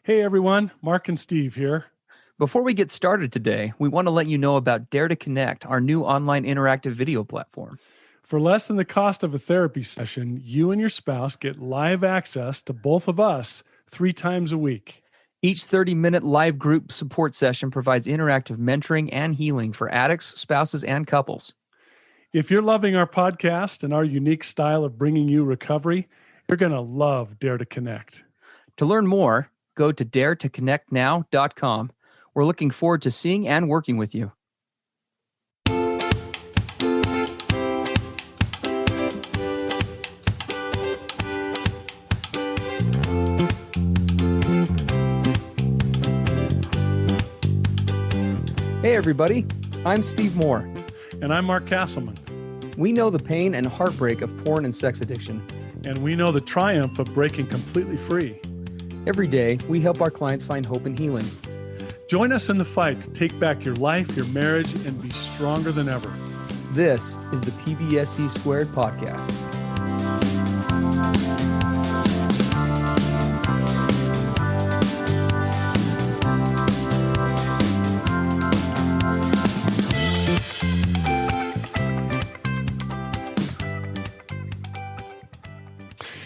Hey everyone, Mark and Steve here. Before we get started today, we want to let you know about Dare to Connect, our new online interactive video platform. For less than the cost of a therapy session, you and your spouse get live access to both of us 3 times a week. Each 30-minute live group support session provides interactive mentoring and healing for addicts, spouses, and couples. If you're loving our podcast and our unique style of bringing you recovery, you're going to love Dare to Connect. To learn more, go to daretoconnectnow.com. We're looking forward to seeing and working with you. Hey everybody, I'm Steve Moore. And I'm Mark Castleman. We know the pain and heartbreak of porn and sex addiction. And we know the triumph of breaking completely free. Every day, we help our clients find hope and healing. Join us in the fight to take back your life, your marriage, and be stronger than ever. This is the PBSE Squared podcast.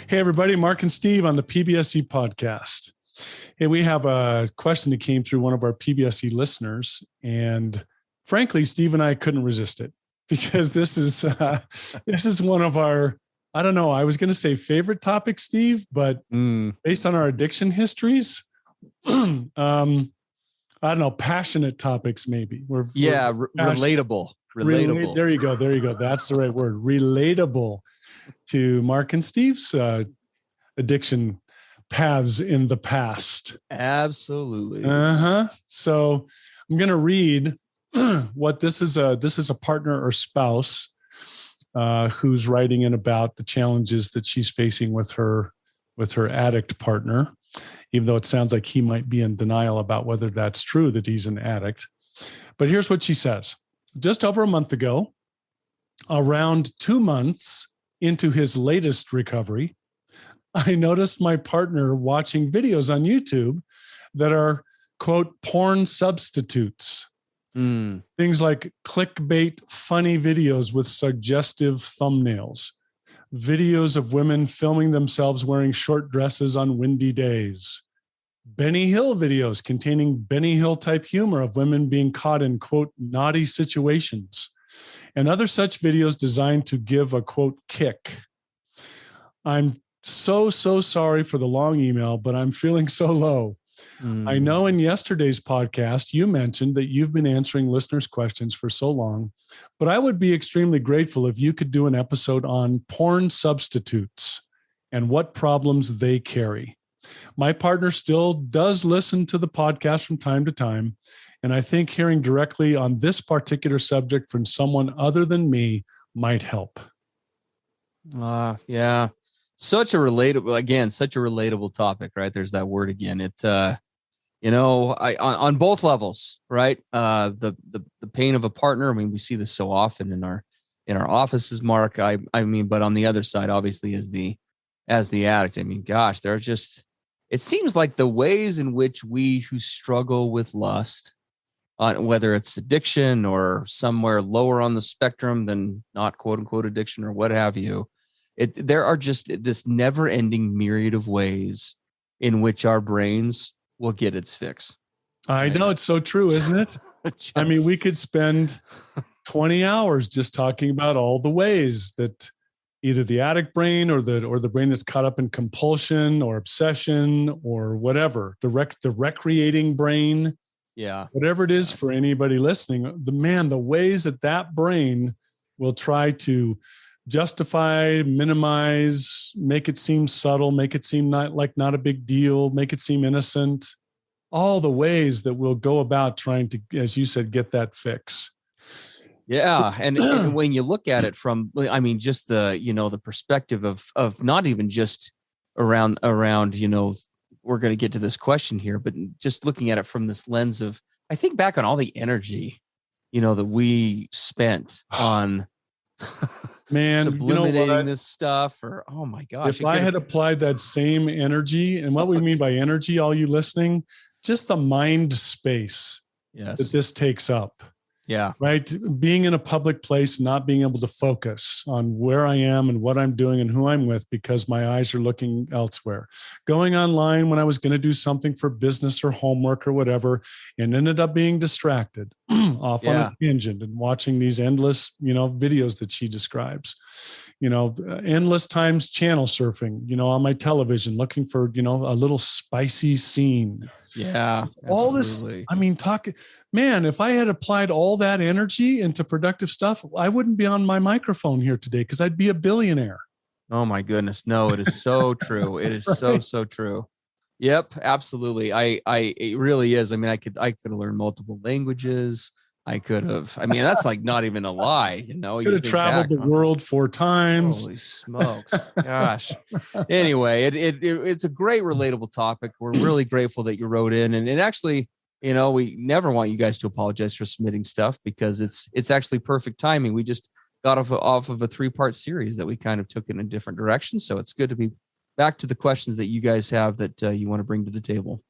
Hey, everybody, Mark and Steve on the PBSE podcast. Hey, we have a question that came through one of our PBSE listeners. And frankly, Steve and I couldn't resist it because this is one of our, I don't know, I was going to say favorite topics, Steve, but based on our addiction histories, I don't know, passionate topics maybe. Relatable. There you go. That's the right word. Relatable to Mark and Steve's addiction paths in the past. Absolutely. So I'm going to read what this is. This is a partner or spouse who's writing in about the challenges that she's facing with her addict partner, even though it sounds like he might be in denial about whether that's true that he's an addict. But here's what she says. Just over a month ago, around 2 months into his latest recovery, I noticed my partner watching videos on YouTube that are, quote, porn substitutes. Things like clickbait, funny videos with suggestive thumbnails, videos of women filming themselves wearing short dresses on windy days, Benny Hill videos containing Benny Hill type humor of women being caught in, quote, naughty situations, and other such videos designed to give a, quote, kick. I'm so sorry for the long email, but I'm feeling so low. I know in yesterday's podcast, you mentioned that you've been answering listeners' questions for so long, but I would be extremely grateful if you could do an episode on porn substitutes and what problems they carry. My partner still does listen to the podcast from time to time, and I think hearing directly on this particular subject from someone other than me might help. Yeah. Such a relatable topic, right? There's that word again. It, on both levels, right? The pain of a partner. I mean, we see this so often in our offices, Mark. I mean, but on the other side, obviously, as the addict. I mean, gosh, there are just, it seems like the ways in which we who struggle with lust, whether it's addiction or somewhere lower on the spectrum than not quote unquote addiction or what have you, there are just this never ending myriad of ways in which our brains will get its fix. I know, it's so true, isn't it? I mean, we could spend 20 hours just talking about all the ways that either the addict brain or the brain that's caught up in compulsion or obsession or whatever, the recreating brain, whatever it is for anybody listening, the ways that brain will try to justify, minimize, make it seem subtle, make it seem not a big deal, make it seem innocent, all the ways that we'll go about trying to, as you said, get that fix. Yeah. And when you look at it from, I mean, just the perspective of not even just around, we're going to get to this question here, but just looking at it from this lens of, I think back on all the energy, that we spent on Man, you know Subliminating what? this stuff, or oh my gosh, If I had applied that same energy, and what we mean by energy, all you listening, just the mind space that yes, this takes up, yeah, right? Being in a public place, not being able to focus on where I am and what I'm doing and who I'm with because my eyes are looking elsewhere. Going online when I was going to do something for business or homework or whatever, and ended up being distracted off on yeah, a tangent and watching these endless, videos that she describes. Endless times channel surfing, on my television, looking for, a little spicy scene. yeah, All this, absolutely. I mean, man, if I had applied all that energy into productive stuff, I wouldn't be on my microphone here today because I'd be a billionaire. Oh my goodness. No, it is so true. It is Right. so true. Yep, absolutely. It really is. I mean, I could have learned multiple languages. I mean, that's like not even a lie, Could you have think traveled back, the huh? world 4 times. Holy smokes. Gosh. Anyway, it's a great relatable topic. We're really grateful that you wrote in, and actually, we never want you guys to apologize for submitting stuff because it's actually perfect timing. We just got off of a 3-part series that we kind of took in a different direction. So it's good to be back to the questions that you guys have that you want to bring to the table.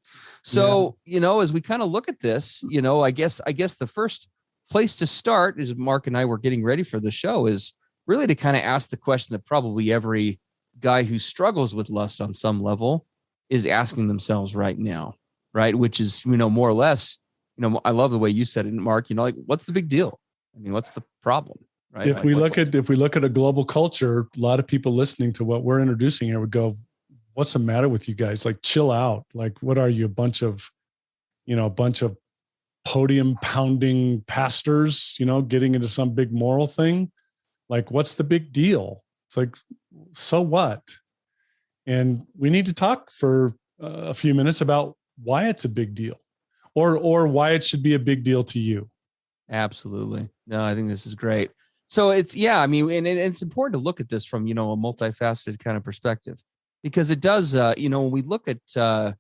So, as we kind of look at this, I guess the first place to start is Mark and I were getting ready for the show is really to kind of ask the question that probably every guy who struggles with lust on some level is asking themselves right now, right? Which is, more or less, I love the way you said it, Mark, like, what's the big deal? I mean, what's the problem? Right? If we look at a global culture, a lot of people listening to what we're introducing here would go, "What's the matter with you guys? Like, chill out. Like, what are you, a bunch of podium pounding pastors? Getting into some big moral thing? Like, what's the big deal?" It's like, so what? And we need to talk for a few minutes about why it's a big deal, or why it should be a big deal to you. Absolutely. No, I think this is great. So I mean, and it's important to look at this from, a multifaceted kind of perspective because it does, when we look at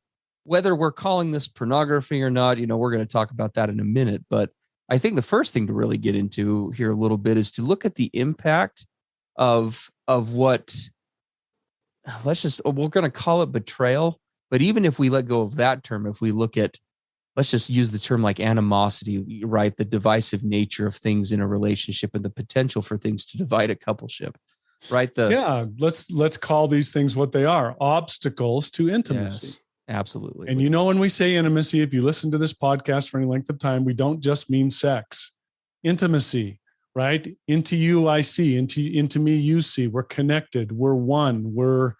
whether we're calling this pornography or not, we're going to talk about that in a minute. But I think the first thing to really get into here a little bit is to look at the impact of what we're going to call it betrayal. But even if we let go of that term, if we look at, let's just use the term like animosity, right? The divisive nature of things in a relationship and the potential for things to divide a coupleship, right? Let's call these things what they are: obstacles to intimacy. Yes, absolutely. And when we say intimacy, if you listen to this podcast for any length of time, we don't just mean sex. Intimacy, right? Into you I see, into me you see. We're connected, we're one, we're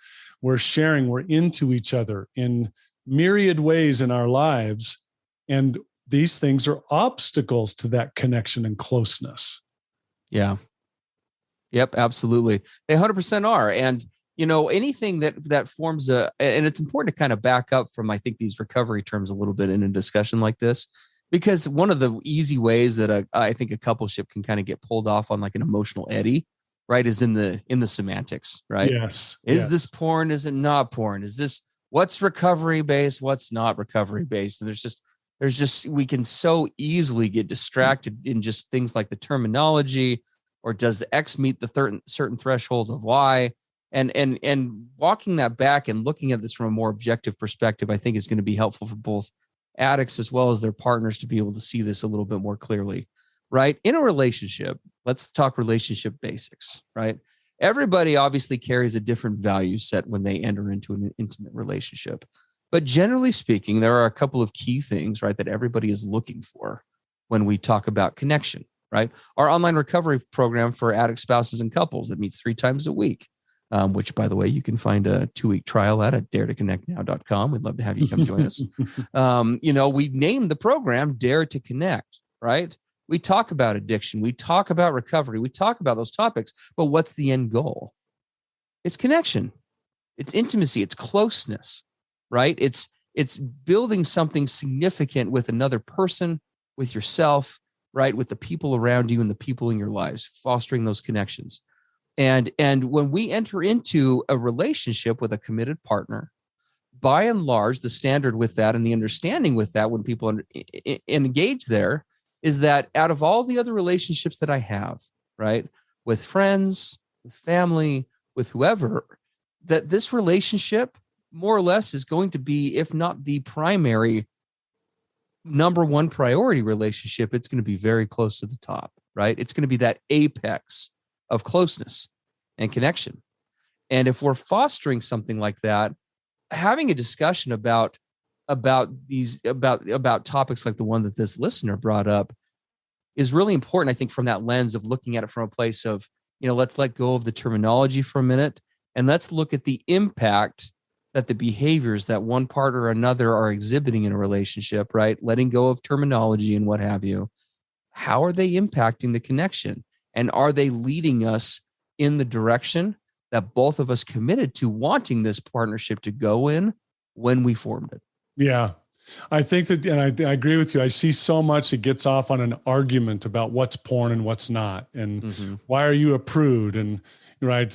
sharing, we're into each other in myriad ways in our lives. And these things are obstacles to that connection and closeness. Yeah. Yep, absolutely. They 100% are. And, anything that forms and it's important to kind of back up from, I think, these recovery terms a little bit in a discussion like this, because one of the easy ways that I think a coupleship can kind of get pulled off on like an emotional eddy, right, is in the semantics, right? Yes. Is this porn? Is it not porn? Is this what's recovery based? What's not recovery based? And there's just we can so easily get distracted in just things like the terminology, or does X meet the certain threshold of Y? And walking that back and looking at this from a more objective perspective, I think is going to be helpful for both addicts as well as their partners to be able to see this a little bit more clearly, right? In a relationship, let's talk relationship basics, right? Everybody obviously carries a different value set when they enter into an intimate relationship. But generally speaking, there are a couple of key things, right, that everybody is looking for when we talk about connection, right? Our online recovery program for addict spouses and couples that meets 3 times a week, which, by the way, you can find a 2-week trial at daretoconnectnow.com. We'd love to have you come join us. We named the program Dare to Connect, right? We talk about addiction. We talk about recovery. We talk about those topics. But what's the end goal? It's connection. It's intimacy. It's closeness, right? It's building something significant with another person, with yourself, right? With the people around you and the people in your lives, fostering those connections. And when we enter into a relationship with a committed partner, by and large, the standard with that and the understanding with that when people engage there is that out of all the other relationships that I have, right, with friends, with family, with whoever, that this relationship more or less is going to be, if not the primary number one priority relationship, it's going to be very close to the top, right? It's going to be that apex of closeness and connection. And if we're fostering something like that, having a discussion about topics like the one that this listener brought up is really important, I think, from that lens of looking at it from a place of, let's let go of the terminology for a minute and let's look at the impact that the behaviors that one part or another are exhibiting in a relationship, right? Letting go of terminology and what have you. How are they impacting the connection? And are they leading us in the direction that both of us committed to wanting this partnership to go in when we formed it? Yeah. I think that, and I agree with you. I see so much it gets off on an argument about what's porn and what's not, and why are you a prude, and right,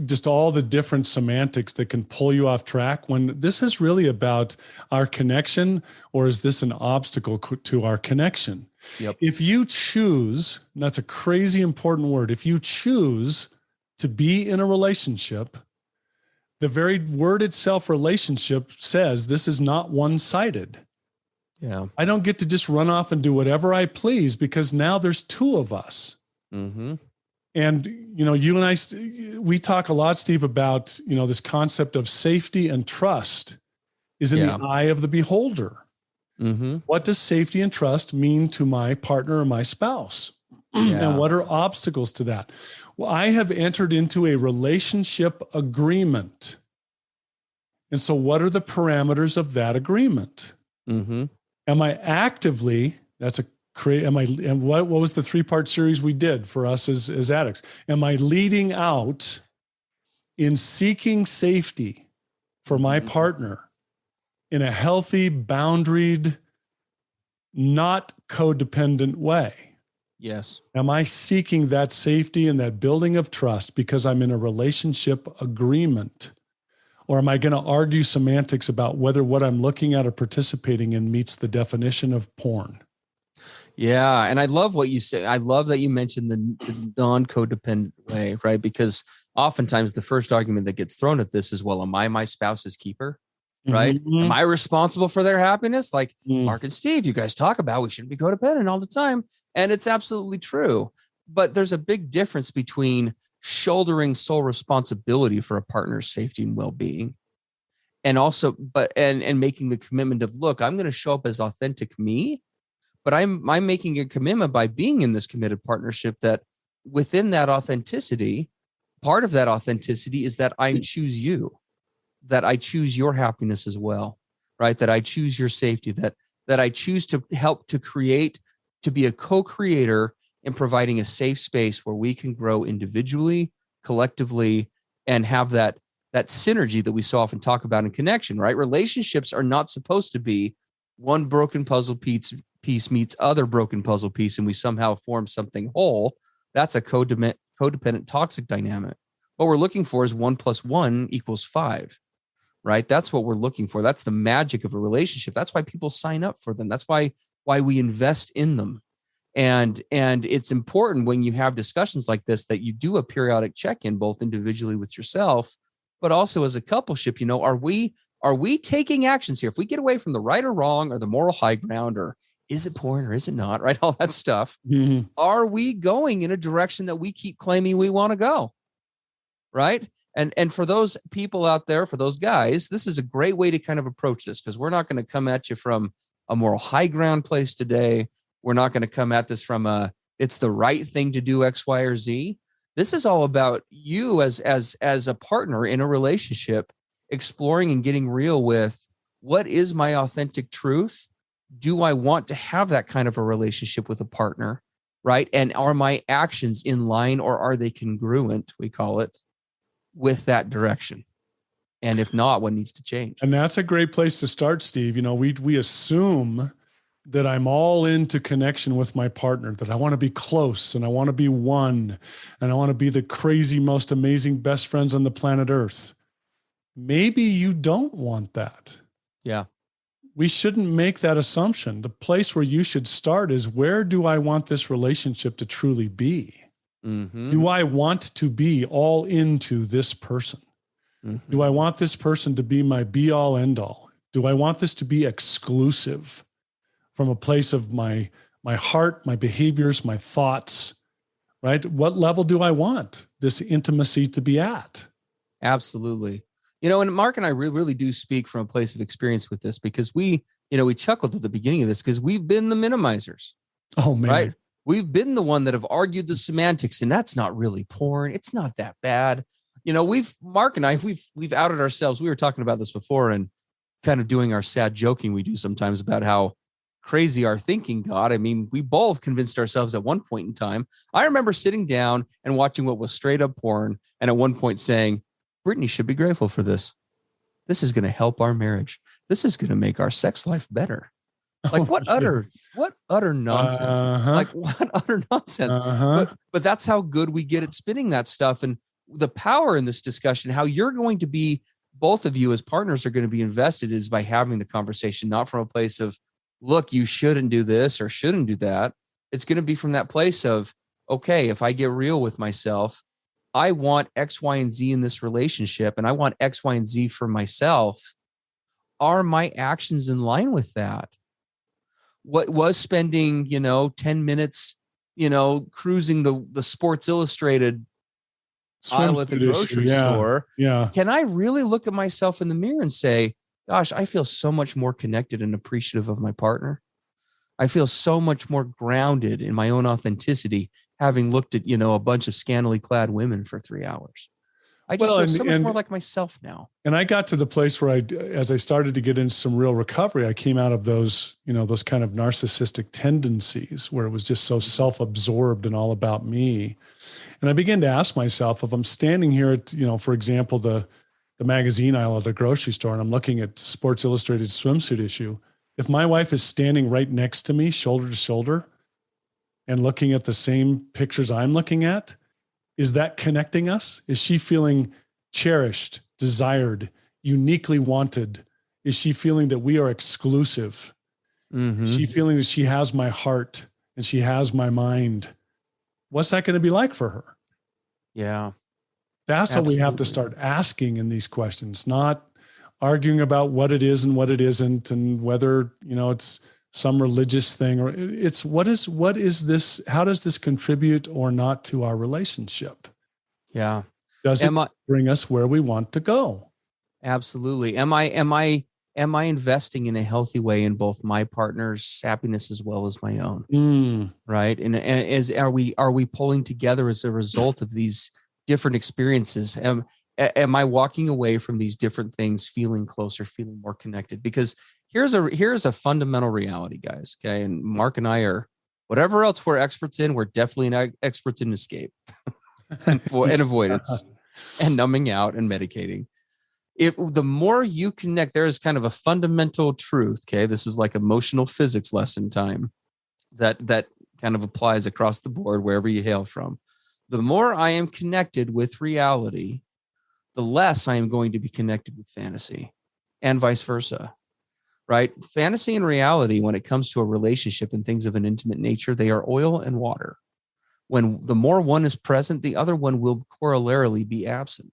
just all the different semantics that can pull you off track. When this is really about our connection, or is this an obstacle to our connection? Yep. If you choose, and that's a crazy important word, if you choose to be in a relationship, the very word itself, relationship, says this is not one-sided. Yeah. I don't get to just run off and do whatever I please, because now there's two of us. Mm-hmm. And, you and I, we talk a lot, Steve, about, this concept of safety and trust is in the eye of the beholder. Mm-hmm. What does safety and trust mean to my partner or my spouse? And what are obstacles to that? Well, I have entered into a relationship agreement. And so what are the parameters of that agreement? Mm-hmm. Am I actively, and what was the 3-part series we did for us as addicts? Am I leading out in seeking safety for my partner in a healthy, boundaried, not codependent way? Yes. Am I seeking that safety and that building of trust because I'm in a relationship agreement? Or am I going to argue semantics about whether what I'm looking at or participating in meets the definition of porn? Yeah. And I love what you say. I love that you mentioned the non-codependent way, right? Because oftentimes the first argument that gets thrown at this is, well, am I my spouse's keeper? Right? Mm-hmm. Am I responsible for their happiness? Like Mark and Steve, you guys talk about, we shouldn't be codependent all the time. And it's absolutely true. But there's a big difference between shouldering sole responsibility for a partner's safety and well-being, and also, and making the commitment of, look, I'm going to show up as authentic me, but I'm making a commitment by being in this committed partnership that within that authenticity, part of that authenticity is that I choose you, that I choose your happiness as well, right? That I choose your safety, that I choose to help to create, to be a co-creator in providing a safe space where we can grow individually, collectively, and have that synergy that we so often talk about in connection, right? Relationships are not supposed to be one broken puzzle piece meets other broken puzzle piece, and we somehow form something whole. That's a codependent toxic dynamic. What we're looking for is 1 + 1 = 5. Right? That's what we're looking for. That's the magic of a relationship. That's why people sign up for them. That's why we invest in them. And it's important when you have discussions like this that you do a periodic check-in, both individually with yourself, but also as a coupleship. Are we taking actions here? If we get away from the right or wrong or the moral high ground, or is it porn or is it not, right? All that stuff. Mm-hmm. Are we going in a direction that we keep claiming we want to go? Right? And for those people out there, for those guys, this is a great way to kind of approach this, because we're not going to come at you from a moral high ground place today. We're not going to come at this from it's the right thing to do X, Y, or Z. This is all about you as a partner in a relationship, exploring and getting real with, what is my authentic truth? Do I want to have that kind of a relationship with a partner, right? And are my actions in line, or are they congruent, we call it, with that direction? And if not, what needs to change? And that's a great place to start, Steve. We assume that I'm all into connection with my partner, that I want to be close and I want to be one, and I want to be the crazy, most amazing best friends on the planet Earth. Maybe you don't want that. Yeah. We shouldn't make that assumption. The place where you should start is, where do I want this relationship to truly be? Mm-hmm. Do I want to be all into this person? Mm-hmm. Do I want this person to be my be all end all? Do I want this to be exclusive from a place of my heart, my behaviors, my thoughts, right? What level do I want this intimacy to be at? Absolutely. And Mark and I really do speak from a place of experience with this, because we chuckled at the beginning of this because we've been the minimizers, Oh man. right? We've been the one that have argued the semantics, and that's not really porn. It's not that bad. Mark and I, we've outed ourselves. We were talking about this before and kind of doing our sad joking we do sometimes about how crazy our thinking got. I mean, we both convinced ourselves at one point in time. I remember sitting down and watching what was straight up porn, and at one point saying, Brittany should be grateful for this. This is going to help our marriage. This is going to make our sex life better. Like what utter nonsense. Like what utter nonsense. But that's how good we get at spinning that stuff. And the power in this discussion, how you're going to be, both of you as partners are going to be invested, is by having the conversation, not from a place of, look, you shouldn't do this or shouldn't do that. It's going to be from that place of, okay, if I get real with myself, I want X, Y, and Z in this relationship, and I want X, Y, and Z for myself. Are my actions in line with that? What was spending, 10 minutes, cruising the Sports Illustrated aisle at the grocery store? Yeah. Can I really look at myself in the mirror and say, gosh, I feel so much more connected and appreciative of my partner. I feel so much more grounded in my own authenticity, having looked at, a bunch of scantily clad women for 3 hours. I just feel so much more like myself now. And I got to the place where as I started to get into some real recovery, I came out of those, those kind of narcissistic tendencies where it was just so self-absorbed and all about me. And I began to ask myself, if I'm standing here at, for example, the magazine aisle at the grocery store, and I'm looking at Sports Illustrated swimsuit issue, if my wife is standing right next to me, shoulder to shoulder, and looking at the same pictures I'm looking at, is that connecting us? Is she feeling cherished, desired, uniquely wanted? Is she feeling that we are exclusive? Mm-hmm. Is she feeling that she has my heart and she has my mind? What's that going to be like for her? Yeah. That's what we have to start asking in these questions, not arguing about what it is and what it isn't, and whether, it's some religious thing, or it's what is this? How does this contribute or not to our relationship? Yeah. Does it bring us where we want to go? Absolutely. Am I investing in a healthy way in both my partner's happiness as well as my own? Right. And are we pulling together as a result of these different experiences? Am I walking away from these different things feeling closer, feeling more connected? Because here's a fundamental reality, guys. Okay. And Mark and I are, whatever else we're experts in, we're definitely experts in escape and avoidance and numbing out and medicating. The more you connect, there is kind of a fundamental truth. Okay. This is like emotional physics lesson time that kind of applies across the board, wherever you hail from. The more I am connected with reality, the less I am going to be connected with fantasy, and vice versa, right? Fantasy and reality, when it comes to a relationship and things of an intimate nature, they are oil and water. When the more one is present, the other one will corollarily be absent.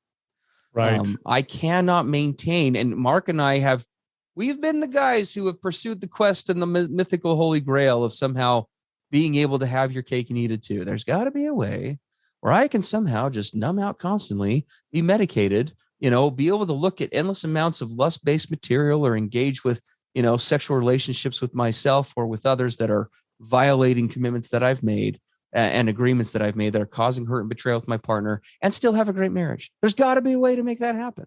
Right. I cannot maintain, and Mark and I we've been the guys who have pursued the quest and the mythical holy grail of somehow being able to have your cake and eat it too. There's got to be a way where I can somehow just numb out constantly, be medicated, be able to look at endless amounts of lust-based material, or engage with, sexual relationships with myself or with others that are violating commitments that I've made and agreements that I've made that are causing hurt and betrayal with my partner, and still have a great marriage. There's got to be a way to make that happen.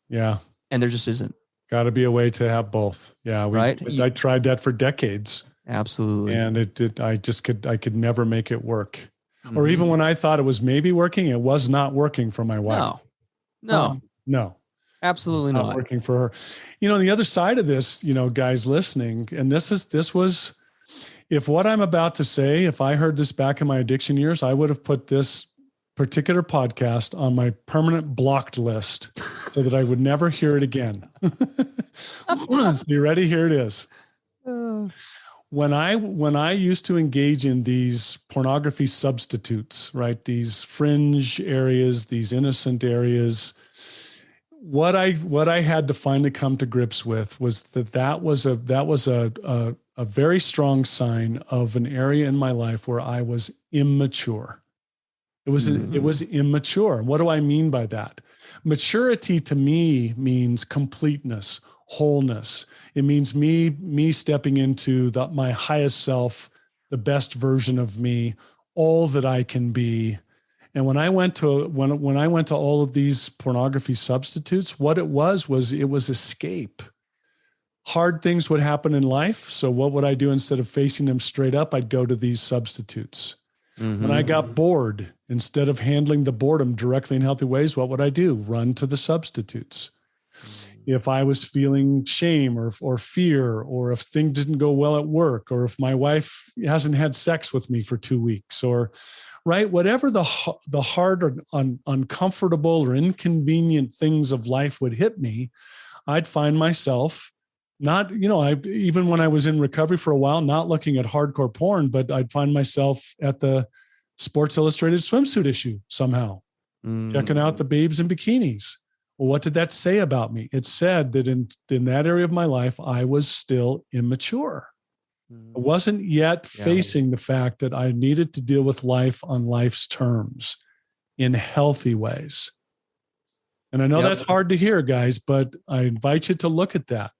Yeah. And there just isn't. Got to be a way to have both. Yeah. Right. I tried that for decades. Absolutely. And I could never make it work. Mm-hmm. Or even when I thought it was maybe working, it was not working for my wife. No. Absolutely not working for her. The other side of this, guys listening, and this was, if what I'm about to say, if I heard this back in my addiction years, I would have put this particular podcast on my permanent blocked list so that I would never hear it again. So you ready? Here it is. when I used to engage in these pornography substitutes, right? These fringe areas, these innocent areas, what I had to finally come to grips with was that was a very strong sign of an area in my life where I was immature. It was immature. What do I mean by that? Maturity to me means completeness, wholeness. It means me stepping into my highest self, the best version of me, all that I can be. And when I went to all of these pornography substitutes, what it was escape. Hard things would happen in life. So what would I do instead of facing them straight up? I'd go to these substitutes. When I got bored, instead of handling the boredom directly in healthy ways, what would I do? Run to the substitutes. If I was feeling shame or fear, or if things didn't go well at work, or if my wife hasn't had sex with me for 2 weeks, or right, whatever the hard or uncomfortable or inconvenient things of life would hit me, I'd find myself not, even when I was in recovery for a while, not looking at hardcore porn, but I'd find myself at the Sports Illustrated swimsuit issue somehow, checking out the babes in bikinis. Well, what did that say about me? It said that in that area of my life, I was still immature. I wasn't yet facing the fact that I needed to deal with life on life's terms in healthy ways. And I know that's hard to hear, guys, but I invite you to look at that.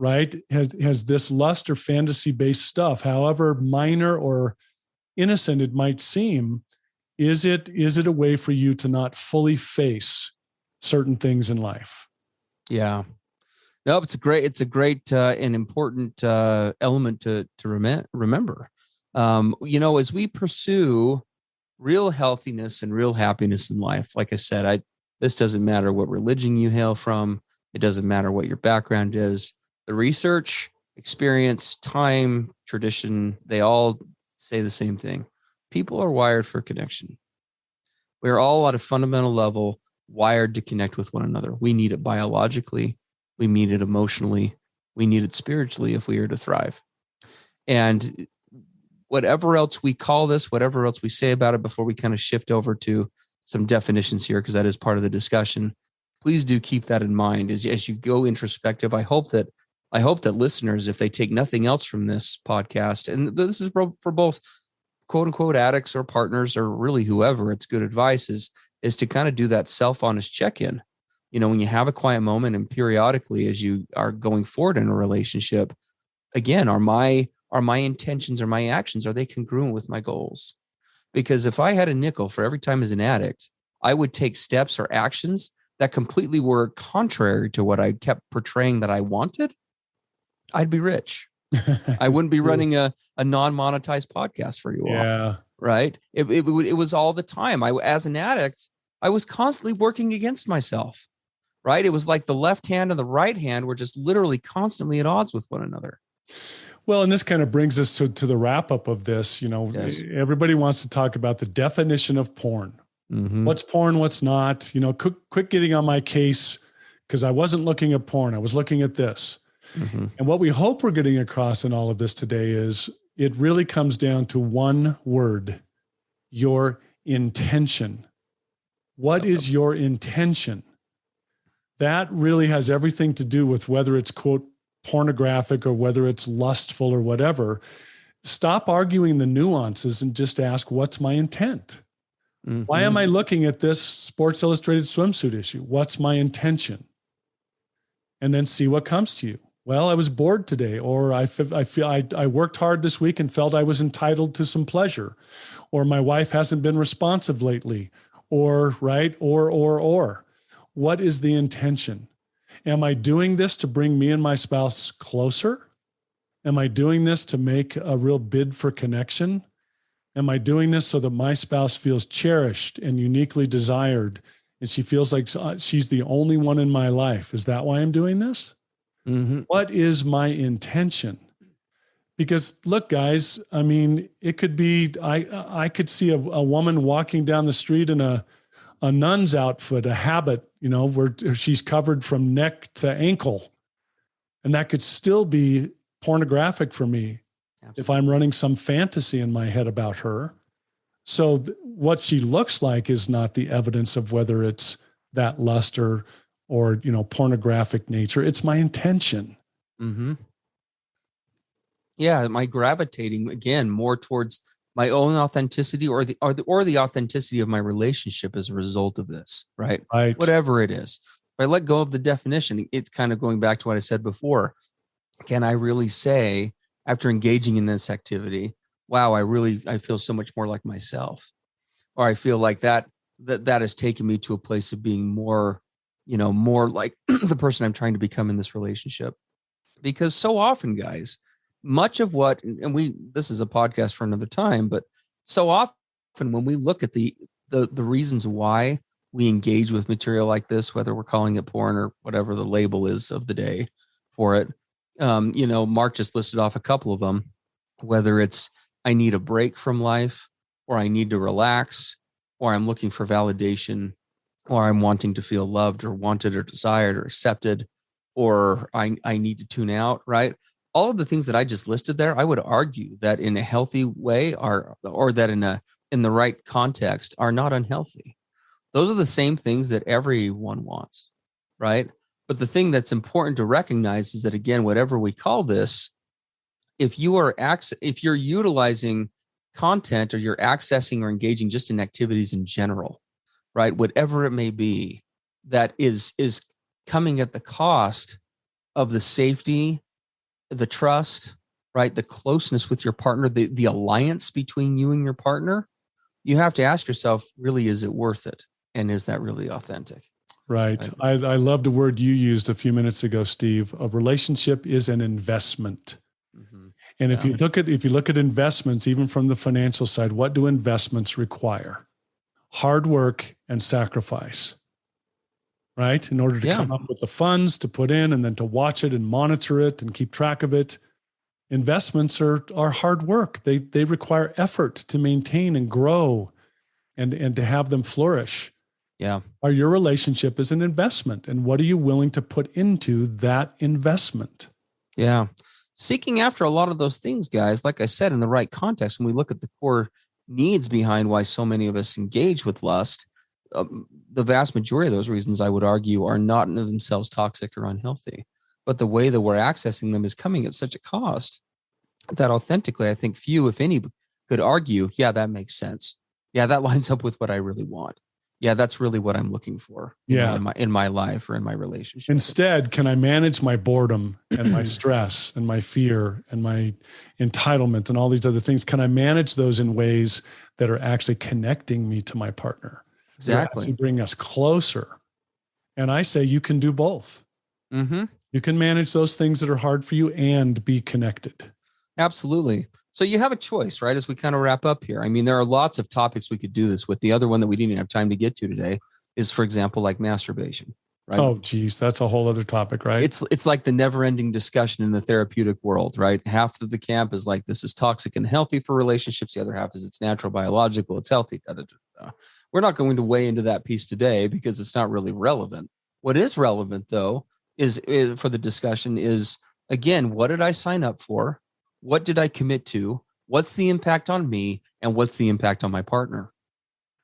Right? Has this lust or fantasy-based stuff, however minor or innocent it might seem, is it a way for you to not fully face certain things in life? Yeah. No, it's a great and important element to remember. As we pursue real healthiness and real happiness in life, like I said, this doesn't matter what religion you hail from. It doesn't matter what your background is. The research, experience, time, tradition, they all say the same thing. People are wired for connection. We're all at a fundamental level wired to connect with one another. We need it biologically. We need it emotionally. We need it spiritually if we are to thrive. And whatever else we call this, whatever else we say about it before we kind of shift over to some definitions here, because that is part of the discussion, please do keep that in mind as you go introspective. I hope that listeners, if they take nothing else from this podcast, and this is for both quote unquote addicts or partners or really whoever, it's good advice is to kind of do that self-honest check-in. When you have a quiet moment and periodically as you are going forward in a relationship, again, are my intentions or my actions, are they congruent with my goals? Because if I had a nickel for every time as an addict, I would take steps or actions that completely were contrary to what I kept portraying that I wanted, I'd be rich. I wouldn't be running a non-monetized podcast for you all. Right. It was all the time. As an addict, I was constantly working against myself. Right. It was like the left hand and the right hand were just literally constantly at odds with one another. Well, and this kind of brings us to the wrap up of this. Yes. Everybody wants to talk about the definition of porn. Mm-hmm. What's porn? What's not? Quit getting on my case because I wasn't looking at porn. I was looking at this. Mm-hmm. And what we hope we're getting across in all of this today is it really comes down to one word: your intention. What is your intention? That really has everything to do with whether it's, quote, pornographic or whether it's lustful or whatever. Stop arguing the nuances and just ask, what's my intent? Mm-hmm. Why am I looking at this Sports Illustrated swimsuit issue? What's my intention? And then see what comes to you. Well, I was bored today, or I worked hard this week and felt I was entitled to some pleasure, or my wife hasn't been responsive lately, or right, or. What is the intention? Am I doing this to bring me and my spouse closer? Am I doing this to make a real bid for connection? Am I doing this so that my spouse feels cherished and uniquely desired, and she feels like she's the only one in my life? Is that why I'm doing this? Mm-hmm. What is my intention? Because look, guys, I mean, it could be, I could see a woman walking down the street in a nun's outfit, a habit, where she's covered from neck to ankle. And that could still be pornographic for me. if I'm running some fantasy in my head about her. So what she looks like is not the evidence of whether it's that lust or pornographic nature. It's my intention. Mm-hmm. Yeah, am I gravitating again more towards my own authenticity or the authenticity of my relationship as a result of this, right? Right. Whatever it is. If I let go of the definition, it's kind of going back to what I said before. Can I really say after engaging in this activity, wow, I feel so much more like myself, or I feel like that has taken me to a place of being more, more like the person I'm trying to become in this relationship. Because so often, guys, much of what, and this is a podcast for another time, but so often when we look at the reasons why we engage with material like this, whether we're calling it porn or whatever the label is of the day for it, Mark just listed off a couple of them, whether it's I need a break from life, or I need to relax, or I'm looking for validation, or I'm wanting to feel loved or wanted or desired or accepted, or I need to tune out, right? All of the things that I just listed there, I would argue that in a healthy way or that in the right context are not unhealthy. Those are the same things that everyone wants, right? But the thing that's important to recognize is that, again, whatever we call this, if you're utilizing content or you're accessing or engaging just in activities in general, right, whatever it may be, that is coming at the cost of the safety, the trust, right, the closeness with your partner, the alliance between you and your partner, you have to ask yourself, really, is it worth it? And is that really authentic? Right. I love the word you used a few minutes ago, Steve. A relationship is an investment. Mm-hmm. And if you look at investments, even from the financial side, what do investments require? Hard work and sacrifice, right? In order to come up with the funds to put in and then to watch it and monitor it and keep track of it. Investments are hard work. They require effort to maintain and grow and to have them flourish. Yeah. Or your relationship is an investment. And what are you willing to put into that investment? Yeah. Seeking after a lot of those things, guys, like I said, in the right context, when we look at the core needs behind why so many of us engage with lust, the vast majority of those reasons, I would argue, are not in themselves toxic or unhealthy. But the way that we're accessing them is coming at such a cost that authentically, I think few, if any, could argue, yeah, that makes sense. Yeah, that lines up with what I really want. Yeah, that's really what I'm looking for in my life or in my relationship. Instead, can I manage my boredom and my stress and my fear and my entitlement and all these other things? Can I manage those in ways that are actually connecting me to my partner? Exactly. Bring us closer. And I say you can do both. Mm-hmm. You can manage those things that are hard for you and be connected. Absolutely. So you have a choice, right? As we kind of wrap up here. I mean, there are lots of topics we could do this with. The other one that we didn't have time to get to today is, for example, like masturbation, right? Oh, geez. That's a whole other topic, right? It's like the never ending discussion in the therapeutic world, right? Half of the camp is like, this is toxic and healthy for relationships. The other half is it's natural, biological, it's healthy. We're not going to weigh into that piece today because it's not really relevant. What is relevant, though, is for the discussion is, again, what did I sign up for? What did I commit to? What's the impact on me? And what's the impact on my partner?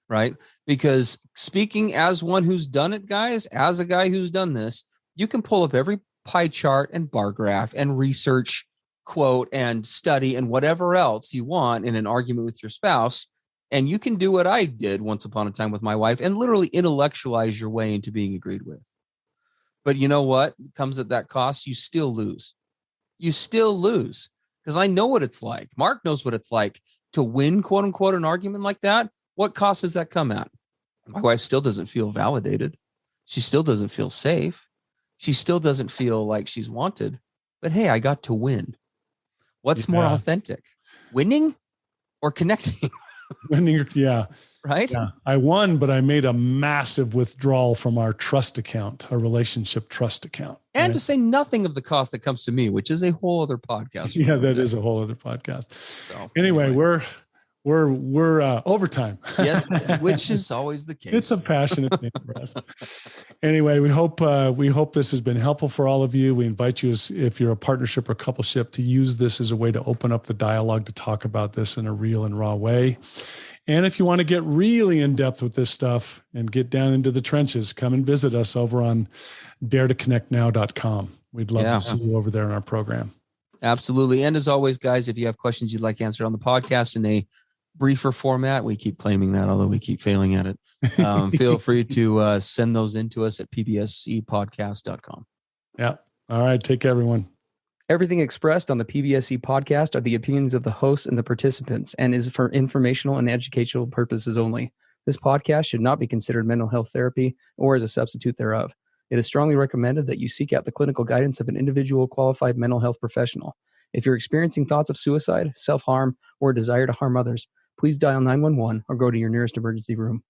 Right? Because speaking as one who's done it, guys, as a guy who's done this, you can pull up every pie chart and bar graph and research quote and study and whatever else you want in an argument with your spouse. And you can do what I did once upon a time with my wife and literally intellectualize your way into being agreed with. But you know what comes at that cost? You still lose. You still lose. Because I know what it's like. Mark knows what it's like to win, quote unquote, an argument like that. What cost does that come at? My wife still doesn't feel validated. She still doesn't feel safe. She still doesn't feel like she's wanted. But hey, I got to win. What's more authentic? Winning or connecting? Winning, yeah. Right? Yeah. I won, but I made a massive withdrawal from our trust account, our relationship trust account. And to say nothing of the cost that comes to me, which is a whole other podcast. Yeah, that is a whole other podcast. So, anyway, we're we're overtime. Yes, which is always the case. It's a passionate thing for us. Anyway, we hope this has been helpful for all of you. We invite you, if you're a partnership or coupleship, to use this as a way to open up the dialogue to talk about this in a real and raw way. And if you want to get really in depth with this stuff and get down into the trenches, come and visit us over on daretoconnectnow.com. We'd love to see you over there in our program. Absolutely. And as always, guys, if you have questions you'd like answered on the podcast in a briefer format, we keep claiming that, although we keep failing at it. Feel free to send those in to us at pbsepodcast.com. Yeah. All right. Take care, everyone. Everything expressed on the PBSE podcast are the opinions of the hosts and the participants and is for informational and educational purposes only. This podcast should not be considered mental health therapy or as a substitute thereof. It is strongly recommended that you seek out the clinical guidance of an individual qualified mental health professional. If you're experiencing thoughts of suicide, self-harm, or a desire to harm others, please dial 911 or go to your nearest emergency room.